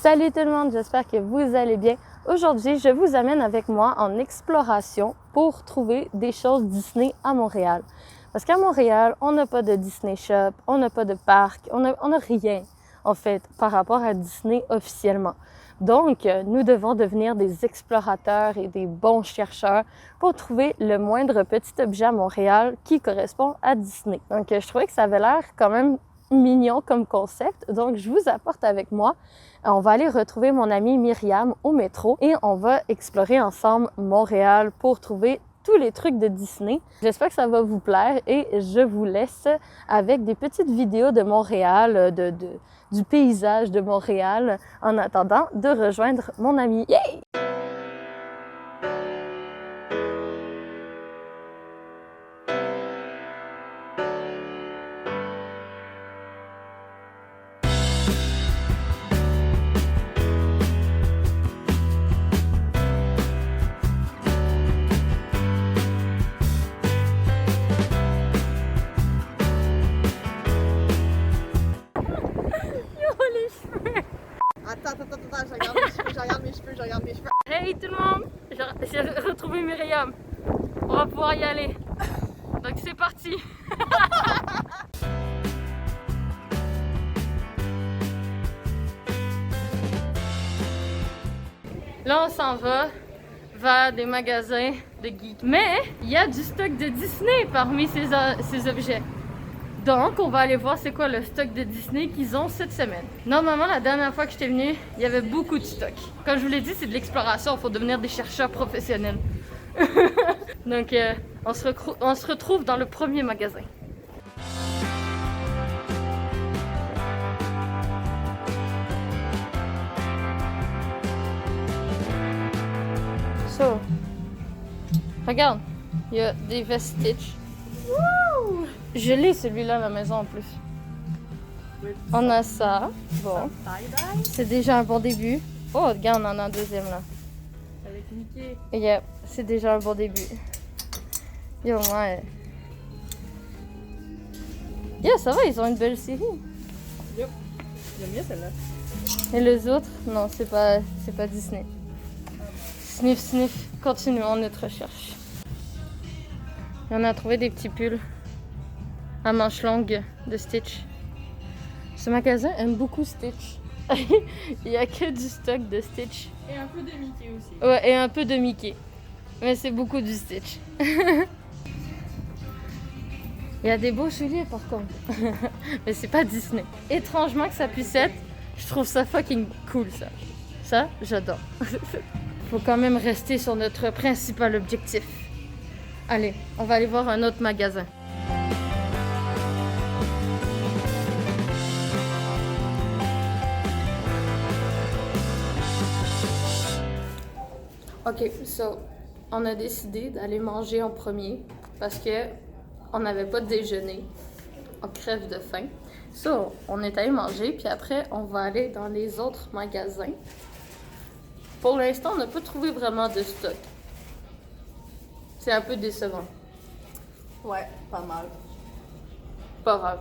Salut tout le monde, j'espère que vous allez bien. Aujourd'hui, je vous amène avec moi en exploration pour trouver des choses Disney à Montréal. Parce qu'à Montréal, on n'a pas de Disney Shop, on n'a pas de parc, on n'a rien en fait par rapport à Disney officiellement. Donc, nous devons devenir des explorateurs et des bons chercheurs pour trouver le moindre petit objet à Montréal qui correspond à Disney. Donc, je trouvais que ça avait l'air quand même mignon comme concept, donc je vous apporte avec moi. On va aller retrouver mon amie Myriam au métro et on va explorer ensemble Montréal pour trouver tous les trucs de Disney. J'espère que ça va vous plaire et je vous laisse avec des petites vidéos de Montréal, du paysage de Montréal en attendant de rejoindre mon amie. Yay! Attends, je regarde mes cheveux. Hey tout le monde! J'ai retrouvé Myriam. On va pouvoir y aller. Donc c'est parti! Là on s'en va vers des magasins de geeks. Mais il y a du stock de Disney parmi ces objets. Donc, on va aller voir c'est quoi le stock de Disney qu'ils ont cette semaine. Normalement, la dernière fois que j'étais venue, il y avait beaucoup de stock. Comme je vous l'ai dit, c'est de l'exploration, il faut devenir des chercheurs professionnels. Donc, on se retrouve dans le premier magasin. So, regarde, il y a des vestes Stitch. Wouh! Je l'ai celui-là à la maison en plus. On a ça. Bon. C'est déjà un bon début. Oh, regarde, on en a un deuxième là. Avec Mickey. Yeah, c'est déjà un bon début. Yo, ouais. Yeah, ça va, ils ont une belle série. Yep. J'aime bien celle-là. Et les autres, non, c'est pas Disney. Sniff, sniff. Continuons notre recherche. Et on a trouvé des petits pulls à manches longues de Stitch. Ce magasin aime beaucoup Stitch. Il n'y a que du stock de Stitch. Et un peu de Mickey aussi. Ouais, et un peu de Mickey. Mais c'est beaucoup du Stitch. Il y a des beaux souliers par contre. Mais c'est pas Disney. Étrangement que ça puisse être, je trouve ça fucking cool ça. Ça, j'adore. Faut quand même rester sur notre principal objectif. Allez, on va aller voir un autre magasin. Ok, so, on a décidé d'aller manger en premier parce que on n'avait pas de déjeuner. On crève de faim. So, on est allé manger, puis après, on va aller dans les autres magasins. Pour l'instant, on n'a pas trouvé vraiment de stock. C'est un peu décevant. Ouais, pas mal. Pas grave.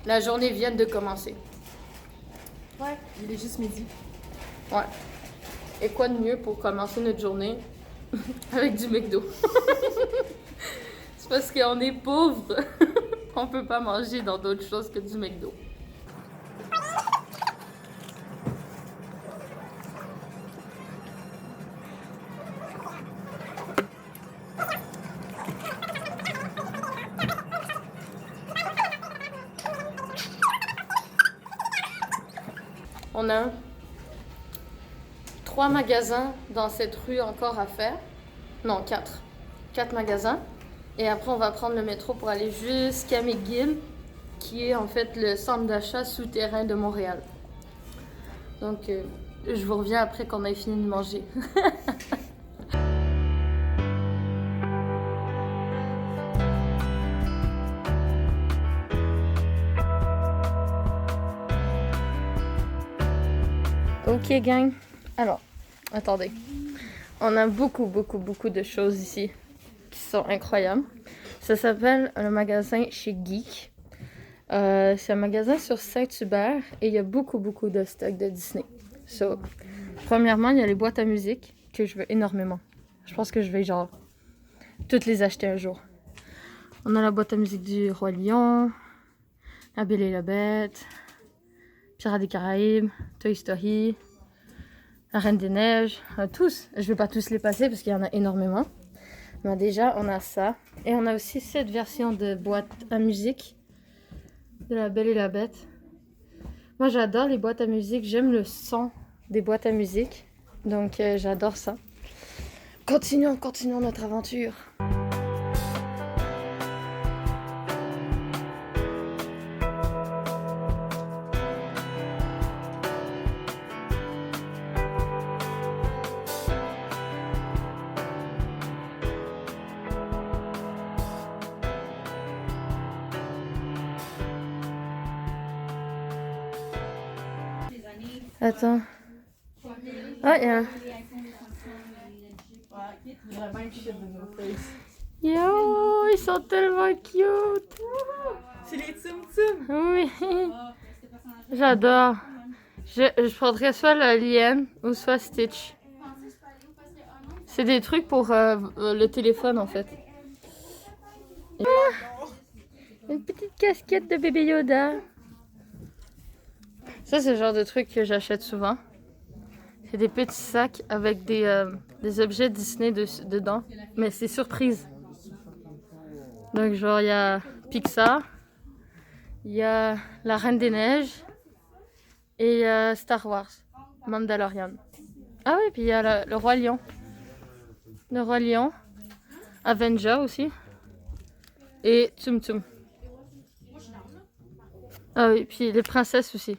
La journée vient de commencer. Ouais, il est juste midi. Ouais. Et quoi de mieux pour commencer notre journée avec du McDo? C'est parce qu'on est pauvre. On peut pas manger dans d'autres choses que du McDo. On a 3 magasins dans cette rue encore à faire. Non, 4. 4 magasins. Et après, on va prendre le métro pour aller jusqu'à McGill, qui est en fait le centre d'achat souterrain de Montréal. Donc, je vous reviens après qu'on ait fini de manger. Ok gang, alors, attendez. On a beaucoup de choses ici qui sont incroyables. Ça s'appelle le magasin chez Geek. C'est un magasin sur Saint-Hubert et il y a beaucoup de stocks de Disney. So, premièrement, il y a les boîtes à musique que je veux énormément. Je pense que je vais genre toutes les acheter un jour. On a la boîte à musique du Roi Lion, La Belle et la Bête, Pirates des Caraïbes, Toy Story, La Reine des Neiges, tous. Je vais pas tous les passer parce qu'il y en a énormément. Mais déjà, on a ça. Et on a aussi cette version de boîte à musique de La Belle et la Bête. Moi, j'adore les boîtes à musique. J'aime le son des boîtes à musique. Donc, j'adore ça. Continuons notre aventure. Attends. Ah, il y a un... Yo, ils sont tellement cute. C'est les Tsum Tsum. Oui. J'adore. Je prendrais soit la Liane ou soit Stitch. C'est des trucs pour le téléphone en fait. Une petite casquette de bébé Yoda. Ça, c'est le genre de truc que j'achète souvent. C'est des petits sacs avec des objets Disney dedans. Mais c'est surprise. Donc, genre, il y a Pixar. Il y a La Reine des Neiges. Et il y a Star Wars. Mandalorian. Ah oui, puis il y a le Roi Lion. Le Roi Lion. Avenger aussi. Et Tsum Tsum. Ah oui, puis les princesses aussi.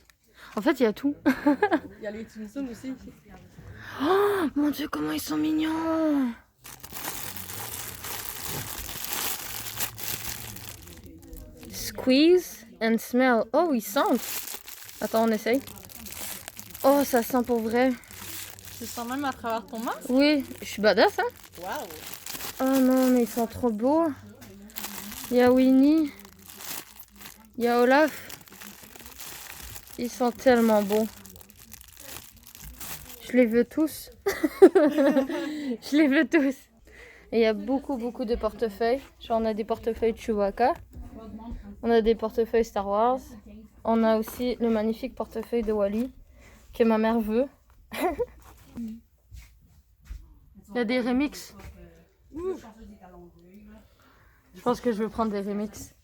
En fait, il y a tout. Il y a les Tsum Tsum aussi. Oh mon dieu, comment ils sont mignons! Squeeze and smell. Oh, ils sentent. Attends, on essaye. Oh, ça sent pour vrai. Tu sens même à travers ton masque? Oui, je suis badass, hein? Waouh! Oh non, mais ils sont trop beaux. Il y a Winnie. Il y a Olaf. Ils sont tellement beaux. Je les veux tous. Je les veux tous. Et il y a beaucoup de portefeuilles. Genre, on a des portefeuilles Chewbacca. On a des portefeuilles Star Wars. On a aussi le magnifique portefeuille de Wally que ma mère veut. Il y a des remixes. Je pense que je vais prendre des remixes.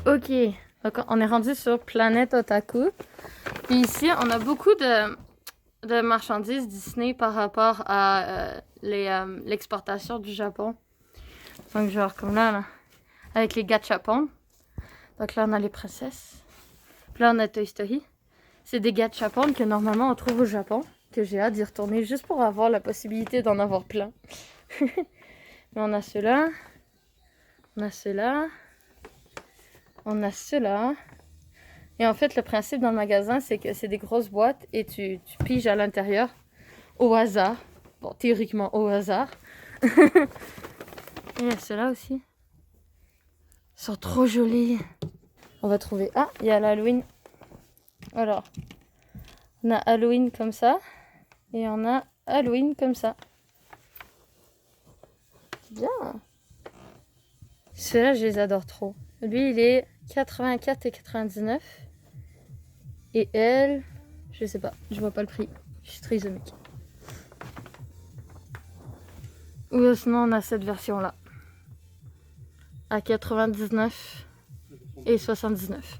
Ok, donc on est rendu sur Planète Otaku. Puis ici, on a beaucoup de marchandises Disney par rapport à l'exportation du Japon. Donc genre comme là, avec les gachapon. Donc là, on a les princesses. Puis là, on a Toy Story. C'est des gachapon que normalement on trouve au Japon. Que j'ai hâte d'y retourner juste pour avoir la possibilité d'en avoir plein. Mais on a ceux-là. On a ceux-là. On a ceux-là. Et en fait, le principe dans le magasin, c'est que c'est des grosses boîtes et tu piges à l'intérieur au hasard. Bon, théoriquement au hasard. Et il y a ceux-là aussi. Ils sont trop jolis. On va trouver... Ah, il y a l'Halloween. Alors, on a Halloween comme ça. Et on a Halloween comme ça. Bien. Ceux-là, je les adore trop. Lui, il est 84 et 99. Et elle, je sais pas, je vois pas le prix. Je suis trisomique. Ou sinon, on a cette version-là. À 99 et 79.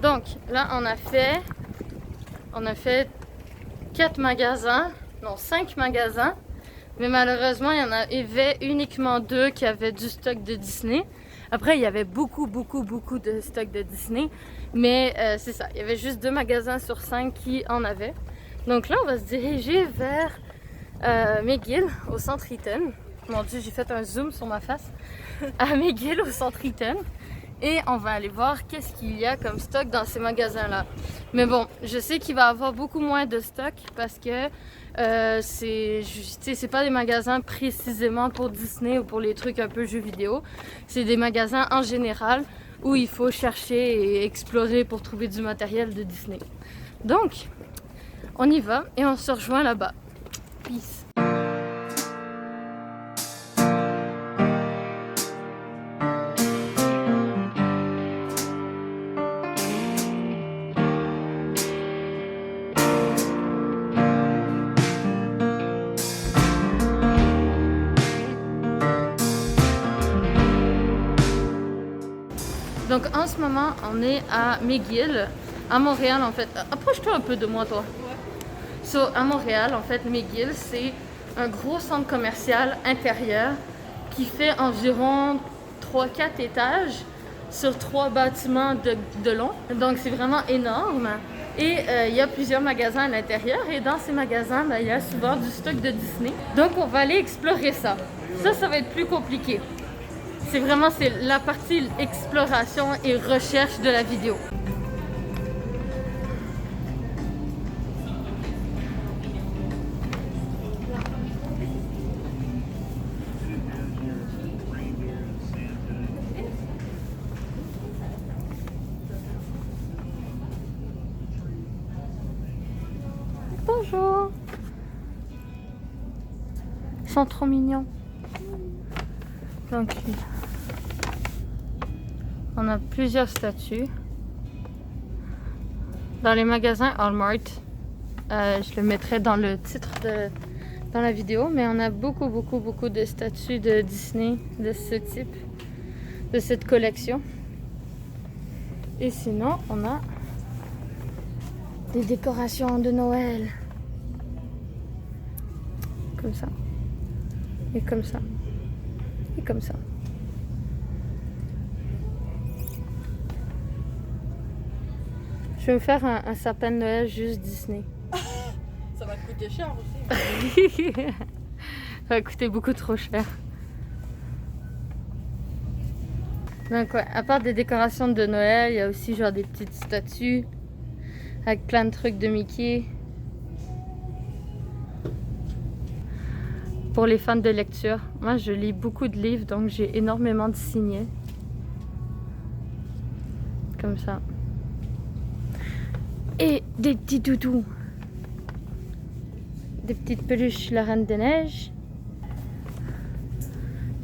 Donc là, on a fait 4 magasins, non 5 magasins, mais malheureusement il y en avait uniquement 2 qui avaient du stock de Disney. Après il y avait beaucoup de stock de Disney, mais c'est ça, il y avait juste 2 magasins sur 5 qui en avaient. Donc là on va se diriger vers McGill au centre Eaton. Mon dieu, j'ai fait un zoom sur ma face. À McGill au centre Eaton. Et on va aller voir qu'est-ce qu'il y a comme stock dans ces magasins-là. Mais bon, je sais qu'il va y avoir beaucoup moins de stock parce que c'est pas des magasins précisément pour Disney ou pour les trucs un peu jeux vidéo. C'est des magasins en général où il faut chercher et explorer pour trouver du matériel de Disney. Donc, on y va et on se rejoint là-bas. Peace! Donc en ce moment, on est à McGill, à Montréal en fait. Approche-toi un peu de moi, toi. Ouais. So, à Montréal, en fait, McGill, c'est un gros centre commercial intérieur qui fait environ 3-4 étages sur 3 bâtiments de long. Donc c'est vraiment énorme. Et il y a plusieurs magasins à l'intérieur. Et dans ces magasins, il y a souvent du stock de Disney. Donc on va aller explorer ça. Ça va être plus compliqué. C'est vraiment la partie exploration et recherche de la vidéo. Bonjour. Ils sont trop mignons. Donc, on a plusieurs statues. Dans les magasins Walmart, je le mettrai dans le titre dans la vidéo, mais on a beaucoup de statues de Disney de ce type, de cette collection. Et sinon, on a des décorations de Noël. Comme ça. Et comme ça. Et comme ça. Je vais me faire un sapin de Noël juste Disney. Ça va te coûter cher aussi. Ça va coûter beaucoup trop cher. Donc ouais, à part des décorations de Noël, il y a aussi genre des petites statues avec plein de trucs de Mickey. Pour les fans de lecture, moi je lis beaucoup de livres, donc j'ai énormément de signets. Comme ça. Et des petits doudous. Des petites peluches la Reine des Neiges.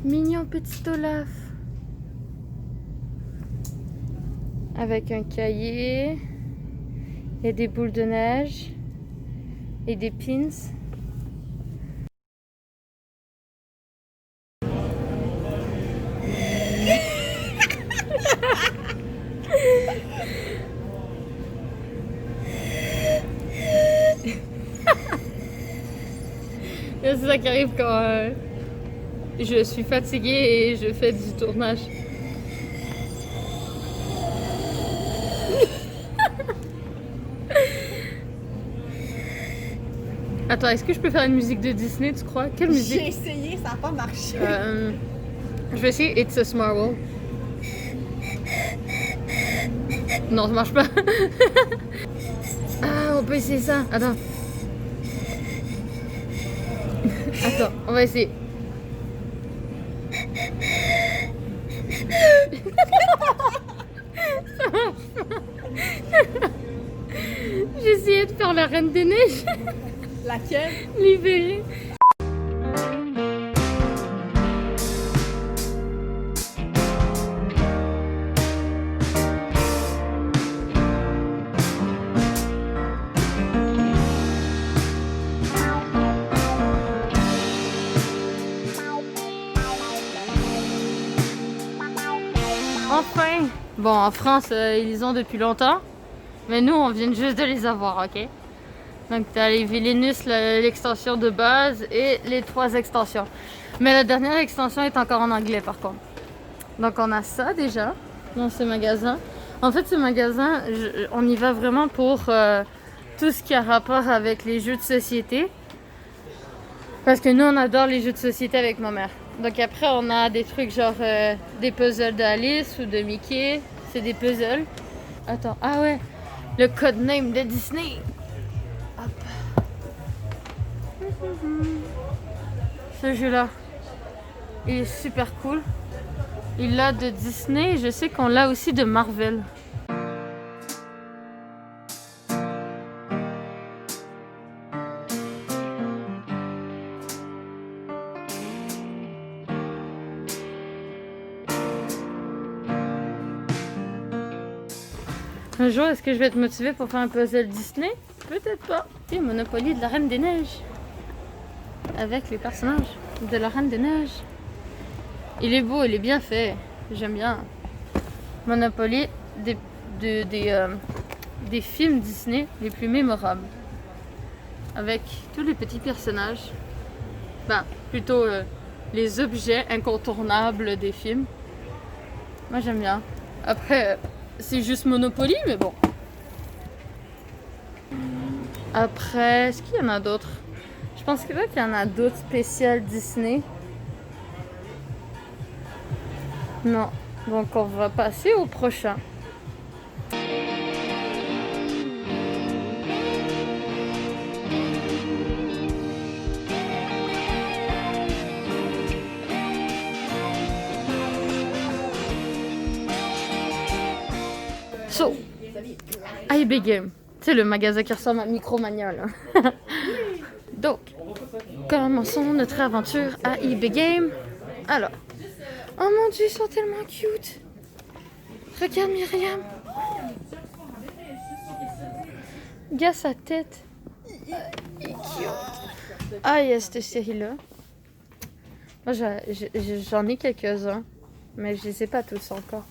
Mignon petit Olaf. Avec un cahier. Et des boules de neige. Et des pins. C'est ça qui arrive quand je suis fatiguée et je fais du tournage. Attends, est-ce que je peux faire une musique de Disney, tu crois? Quelle musique? J'ai essayé, ça n'a pas marché. Je vais essayer It's a Small World. Non, ça marche pas. Ah, on peut essayer ça. Attends. Attends, on va essayer. J'ai essayé de faire la Reine des Neiges. Laquelle? Libérée. Enfin! Bon, en France, ils les ont depuis longtemps. Mais nous, on vient juste de les avoir, ok? Donc, tu as les Villainous, l'extension de base et les 3 extensions. Mais la dernière extension est encore en anglais, par contre. Donc, on a ça déjà dans ce magasin. En fait, ce magasin, on y va vraiment pour tout ce qui a rapport avec les jeux de société. Parce que nous, on adore les jeux de société avec ma mère. Donc après, on a des trucs genre des puzzles d'Alice ou de Mickey. C'est des puzzles. Attends, ah ouais, le codename de Disney. Hop. Ce jeu-là, il est super cool. Il l'a de Disney, je sais qu'on l'a aussi de Marvel. Un jour, est-ce que je vais être motivée pour faire un puzzle Disney? Peut-être pas. Et Monopoly de la Reine des Neiges. Avec les personnages de la Reine des Neiges. Il est beau, il est bien fait. J'aime bien. Monopoly des films Disney les plus mémorables. Avec tous les petits personnages. Ben, plutôt les objets incontournables des films. Moi, j'aime bien. Après... c'est juste Monopoly, mais bon. Après, est-ce qu'il y en a d'autres? Je pense que là qu'il y en a d'autres spéciales Disney. Non. Donc on va passer au prochain. So, IB Game. C'est le magasin qui ressemble à Micromania là. Donc, commençons notre aventure à IB Game. Alors, oh mon dieu, ils sont tellement cute. Regarde Myriam. Regarde sa tête. Il est cute. Ah, il y a cette série-là. Moi, j'en ai quelques-uns, mais je les ai pas tous encore.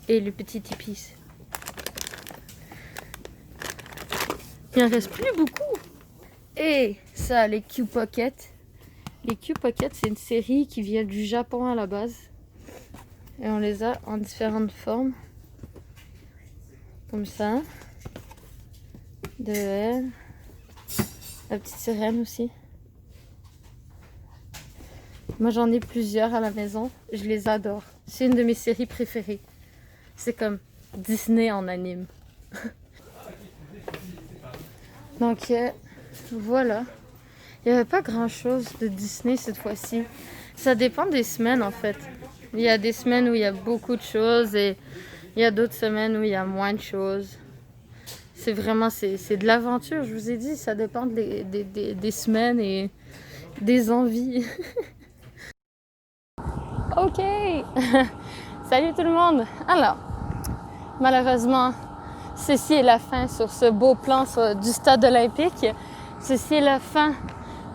Et le petit épice. Il en reste plus beaucoup. Et ça, les Q Pocket. Les Q Pocket, c'est une série qui vient du Japon à la base. Et on les a en différentes formes. Comme ça. De elle. La petite sirène aussi. Moi, j'en ai plusieurs à la maison. Je les adore. C'est une de mes séries préférées. C'est comme Disney en anime. Donc voilà. Il n'y avait pas grand chose de Disney cette fois-ci. Ça dépend des semaines en fait. Il y a des semaines où il y a beaucoup de choses et il y a d'autres semaines où il y a moins de choses. C'est vraiment, c'est de l'aventure, je vous ai dit. Ça dépend des semaines et des envies. Ok. Salut tout le monde. Alors, malheureusement, ceci est la fin sur ce beau plan du stade olympique. Ceci est la fin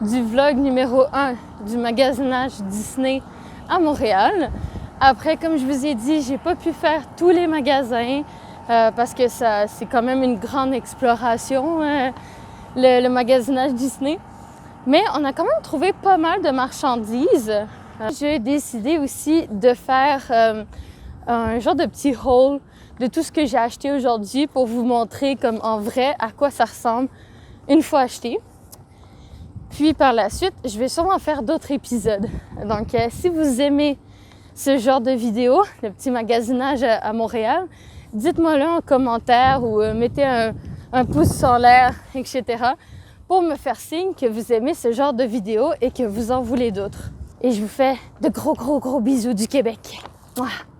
du vlog numéro 1 du magasinage Disney à Montréal. Après, comme je vous ai dit, j'ai pas pu faire tous les magasins parce que c'est quand même une grande exploration, le magasinage Disney. Mais on a quand même trouvé pas mal de marchandises. J'ai décidé aussi de faire un genre de petit haul de tout ce que j'ai acheté aujourd'hui pour vous montrer comme en vrai à quoi ça ressemble une fois acheté. Puis par la suite, je vais sûrement faire d'autres épisodes. Donc si vous aimez ce genre de vidéo, le petit magasinage à Montréal, dites-moi-le en commentaire ou mettez un pouce en l'air, etc. pour me faire signe que vous aimez ce genre de vidéos et que vous en voulez d'autres. Et je vous fais de gros bisous du Québec. Mouah.